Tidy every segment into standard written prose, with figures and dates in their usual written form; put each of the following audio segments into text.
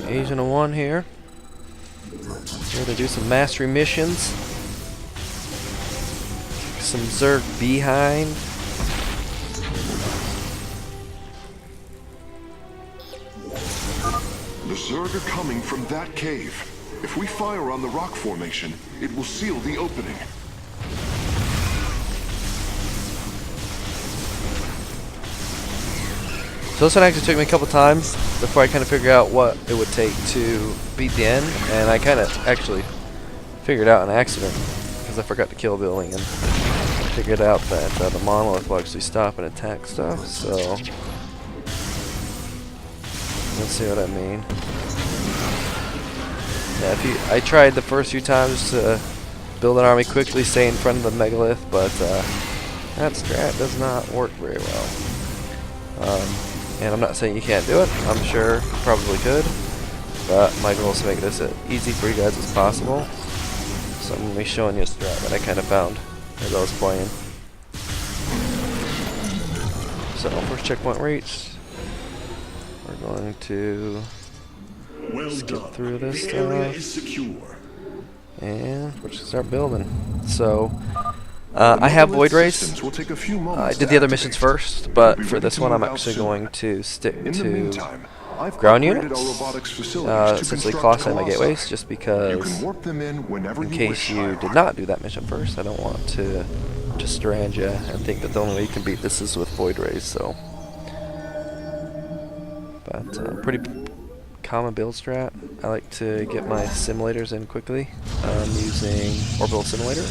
Agent of One here. Here to do some mastery missions. Some Zerg behind. The Zerg are coming from that cave. If we fire on the rock formation, it will seal the opening. So this one actually took me a couple times before I kind of figured out what it would take to beat the end, and I kind of actually figured out an accident because I forgot to kill a building and figured out that the monolith will actually stop and attack stuff. So let's see what I mean. Yeah, I tried the first few times to build an army quickly, stay in front of the megalith, but that strat does not work very well. And I'm not saying you can't do it. I'm sure you probably could, but my goal is to make this as easy for you guys as possible. So I'm going to be showing you a strat that I kind of found as I was playing. So first checkpoint reached. We're going to skip through this stuff, and we're just start building. So I have Voidrays. I did the other missions first, but for this one I'm actually going to stick to ground units, essentially class my gateways, just because in case you did not do that mission first, I don't want to just strand you and think that the only way you can beat this is with Voidrays. So, but pretty common build strat. I like to get my simulators in quickly using Orbital Simulator.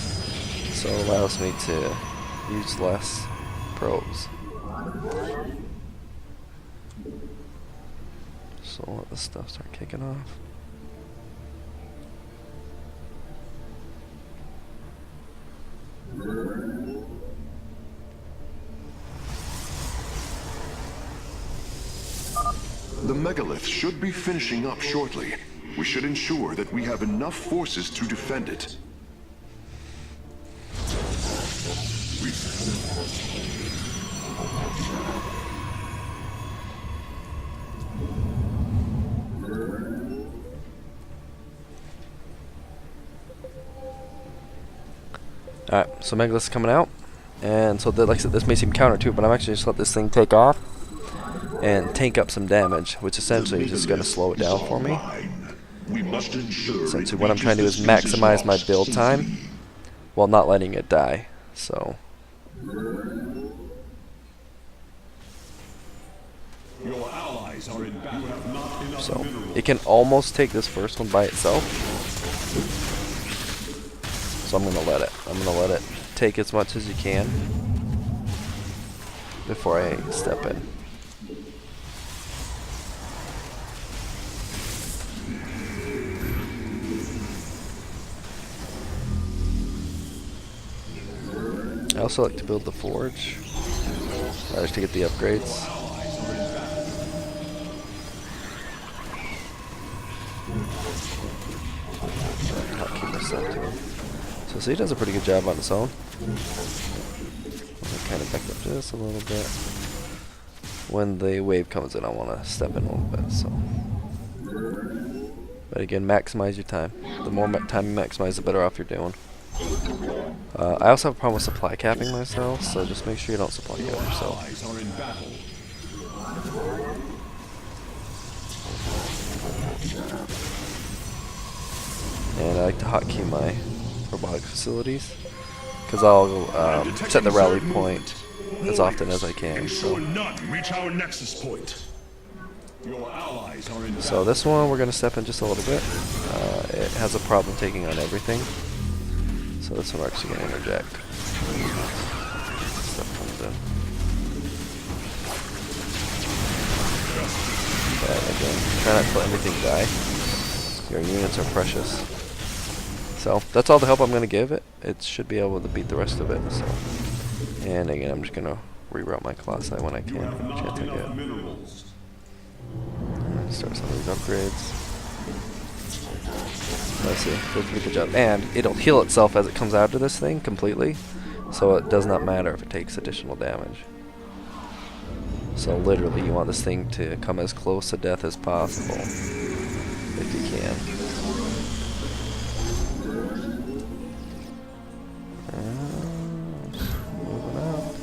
So it allows me to use less probes. So let this stuff start kicking off. The megalith should be finishing up shortly. We should ensure that we have enough forces to defend it. Alright, so Megalith's coming out, and so like I said, this may seem counter to it, but I'm actually just let this thing take off and tank up some damage, which essentially is just going to slow it down for me. Essentially what I'm trying to do is maximize my build time while not letting it die. So it can almost take this first one by itself. So I'm gonna let it take as much as you can before I step in. I also like to build the forge, just to get the upgrades. Hotkey this up to him. So he does a pretty good job on his own. I'll kind of back up just a little bit. When the wave comes in, I want to step in a little bit. So, but again, maximize your time. The more time you maximize, the better off you're doing. I also have a problem with supply capping myself, so just make sure you don't supply cap yourself. And I like to hotkey my robotic facilities, because I'll set the rally point as often as I can. So this one we're going to step in just a little bit. It has a problem taking on everything, so this one we're actually going to interject. Stuff comes in. But again, try not to let anything die. Your units are precious. So that's all the help I'm going to give it. It should be able to beat the rest of it. So, and again, I'm just going to reroute my colossi when I can, the chance I get. And start some of these upgrades. Let's see, does a pretty good job. And it'll heal itself as it comes out of this thing completely, so it does not matter if it takes additional damage. So literally, you want this thing to come as close to death as possible. can. Moving up.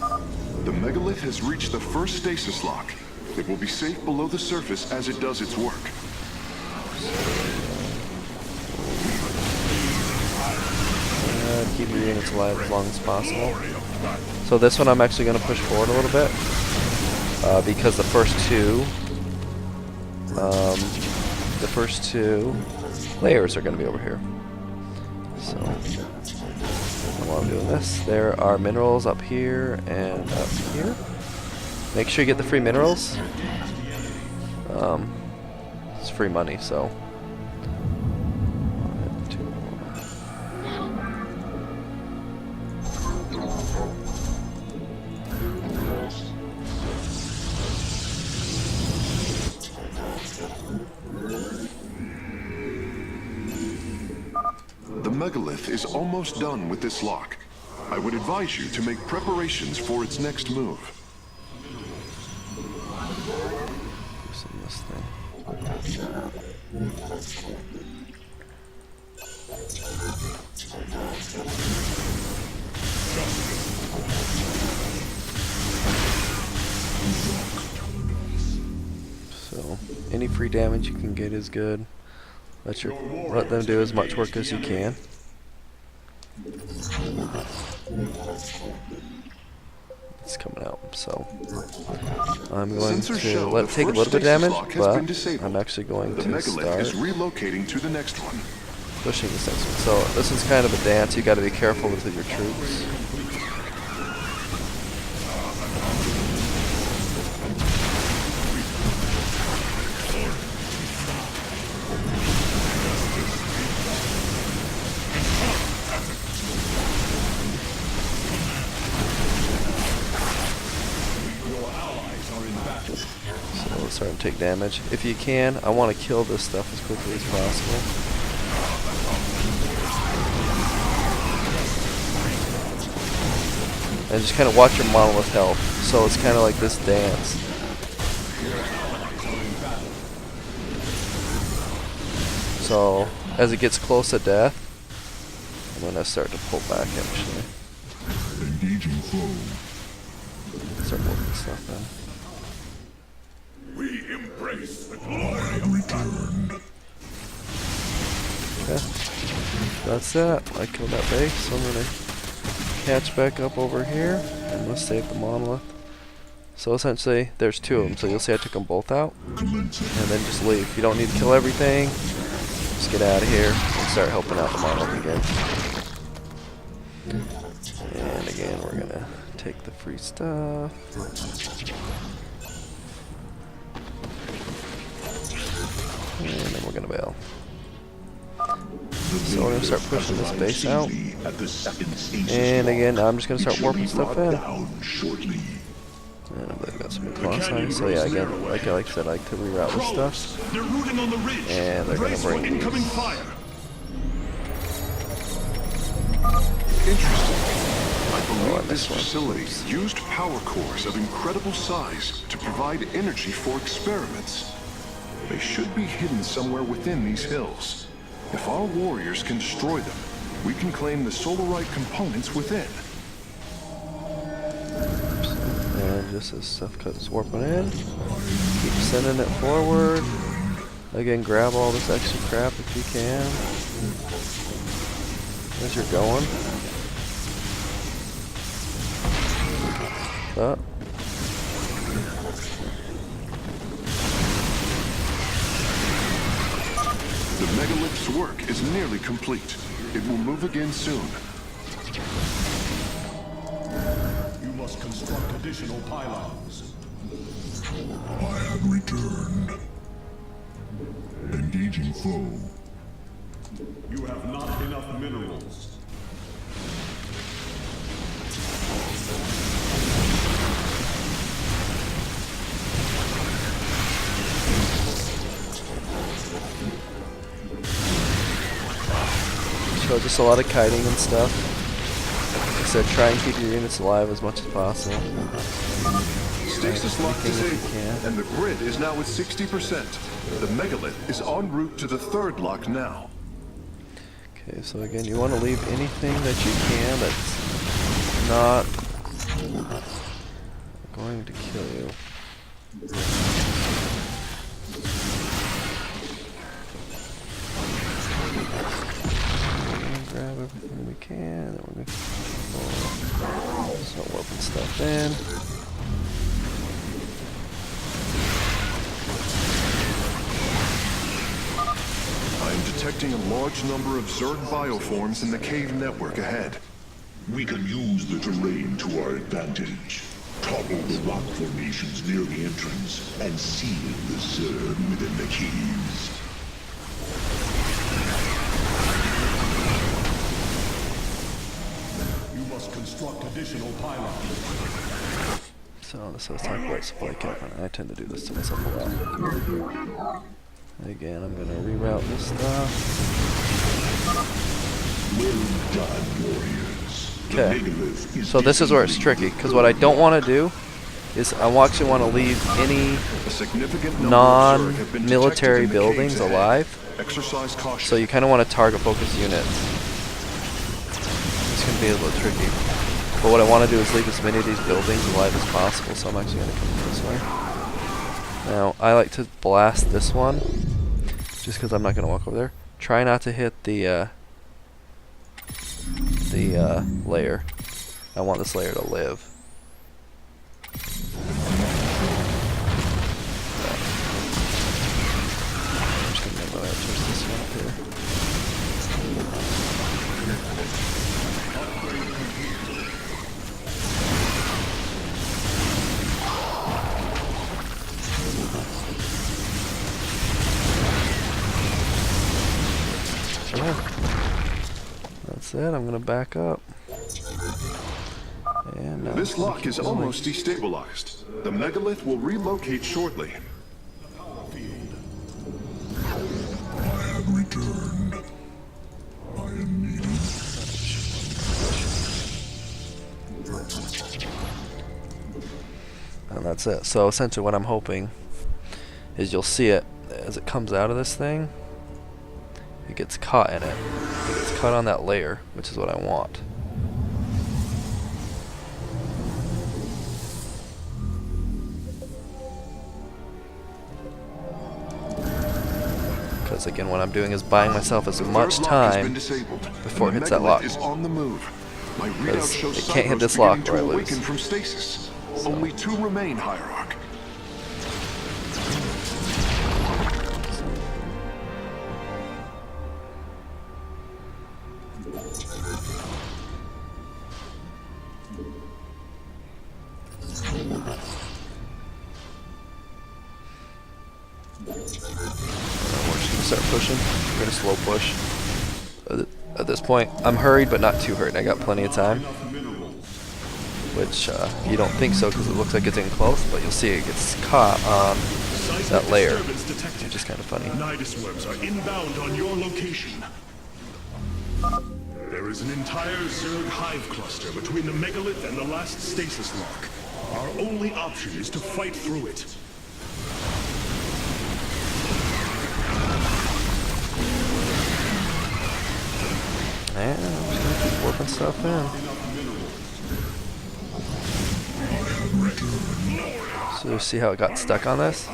The megalith has reached the first stasis lock. It will be safe below the surface as it does its work. Keep your units alive as long as possible. So this one I'm actually going to push forward a little bit because the first two layers are going to be over here. So while I'm doing this, there are minerals up here and up here. Make sure you get the free minerals. It's free money, so. The megalith is almost done with this lock. I would advise you to make preparations for its next move. Loosen this thing. So, any free damage you can get is good. Let them do as much work as you can. It's coming out, so I'm going to let it take a little bit of damage, but I'm actually going to start relocating to the next one. Pushing this next one. So this is kind of a dance. You got to be careful with your troops. Starting to take damage. If you can, I want to kill this stuff as quickly as possible. And just kind of watch your monolith health. So it's kind of like this dance. So as it gets close to death, I'm going to start to pull back actually. Engaging foe. Start working stuff in. We embrace the glory of return. Okay. That's that. I killed that base, so I'm gonna catch back up over here and let's save the monolith. So essentially, there's two of them. So you'll see I took them both out, and then just leave. You don't need to kill everything. Just get out of here and start helping out the monolith again. And again, we're gonna take the free stuff. And then we're gonna bail. So we're gonna start pushing this base out. And again, I'm just gonna start warping stuff in. And I believe I've got some class signs. So yeah, again, like I said, I like to reroute this stuff. And they're gonna bring these. Interesting. I believe this facility used power cores of incredible size to provide energy for experiments. They should be hidden somewhere within these hills. If our warriors can destroy them, we can claim the solarite components within. And just as stuff is warping in, keep sending it forward. Again, grab all this extra crap if you can. As you're going. Up. The megalith's work is nearly complete. It will move again soon. You must construct additional pylons. I have returned. Engaging foe. You have not enough minerals. So just a lot of kiting and stuff. Like I said, try and keep your units alive as much as possible. stasis lock anything if disabled, you can. and the grid is now at 60%. The megalith is en route to the third lock now. Okay, so again, you want to leave anything that you can that's not going to kill you. Grab everything we can, then we're going to start warping stuff in. I am detecting a large number of Zerg bioforms in the cave network ahead. We can use the terrain to our advantage. Topple the rock formations near the entrance and seal the Zerg within the caves. You must construct additional pylons. So this is talk about supply cap, and I tend to do this to myself a lot. Again, I'm going to reroute this stuff. Well done, warriors. Okay, so this is where it's tricky, because what I don't want to do is I actually want to leave any non-military buildings alive. Exercise caution. So you kind of want to target focus units. It's going to be a little tricky. But what I want to do is leave as many of these buildings alive as possible, so I'm actually going to come this way. Now, I like to blast this one, just because I'm not going to walk over there. Try not to hit the layer. I want this layer to live. I'm just going to twist this one up here. That's it, I'm gonna back up. And this lock is almost destabilized. The megalith will relocate shortly. I have returned. I am needed. And that's it. So essentially what I'm hoping is you'll see it as it comes out of this thing. It gets caught in it. It gets caught on that layer, which is what I want. Because again, what I'm doing is buying myself as much time before it hits that lock. Because it can't hit this lock or I lose. From stasis. Only 2 remain, Hierarch. Start pushing. We're gonna slow push. At this point, I'm hurried, but not too hurried. I got plenty of time. Which you don't think so, because it looks like it's in close, but you'll see it gets caught on that layer, which is kind of funny. Nidus worms are inbound on your location. There is an entire Zerg hive cluster between the megalith and the last stasis lock. Our only option is to fight through it. And I'm just gonna keep warping stuff in. So you see how it got stuck on this?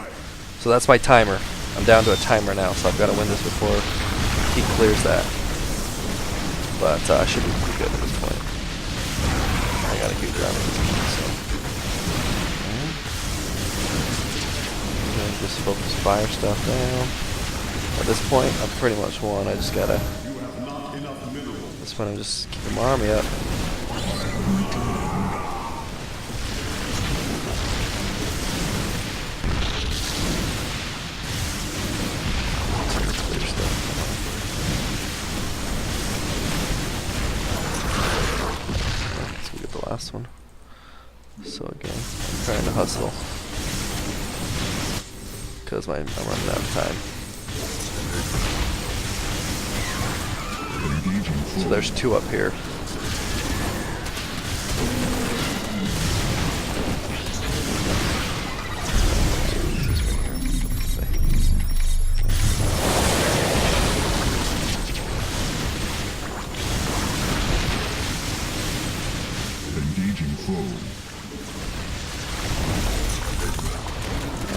So that's my timer. I'm down to a timer now, so I've got to win this before he clears that. But I should be pretty good at this point. I gotta keep driving this one, so. Okay. Just focus fire stuff down. At this point, I'm pretty much won. I just gotta. At this point, I'm just keeping my army up. Last one. So again, I'm trying to hustle because I'm running out of time. So there's 2 up here.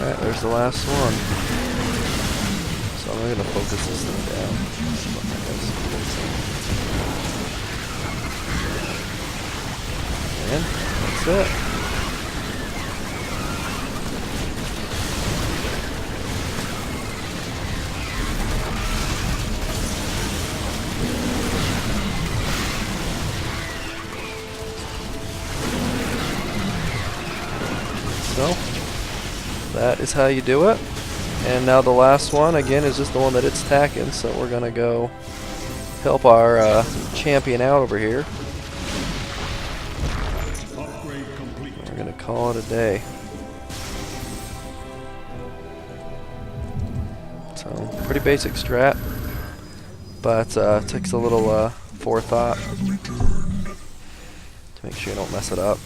Alright, there's the last one. So I'm going to focus this thing down. And that's it. So, that is how you do it. And now the last one, again, is just the one that it's attacking. So we're going to go help our champion out over here. We're going to call it a day. So, pretty basic strat. But takes a little forethought to make sure you don't mess it up.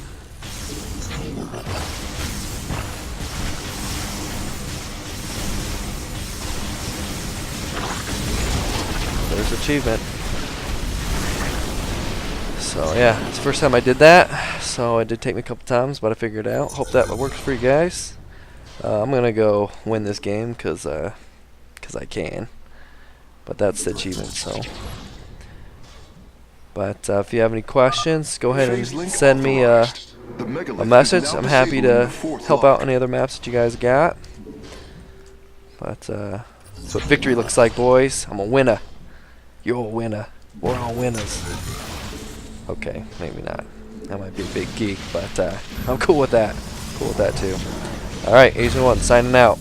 There's achievement. So yeah, it's the first time I did that. So it did take me a couple times, but I figured it out. Hope that works for you guys. I'm gonna go win this game because I can. But that's the achievement. So. But if you have any questions, go ahead and send me a message. I'm happy to help out any other maps that you guys got. But that's what victory looks like, boys. I'm a winner. You're a winner. We're all winners. Okay, maybe not. That might be a big geek, but I'm cool with that. Cool with that too. Alright, Agent 1 signing out.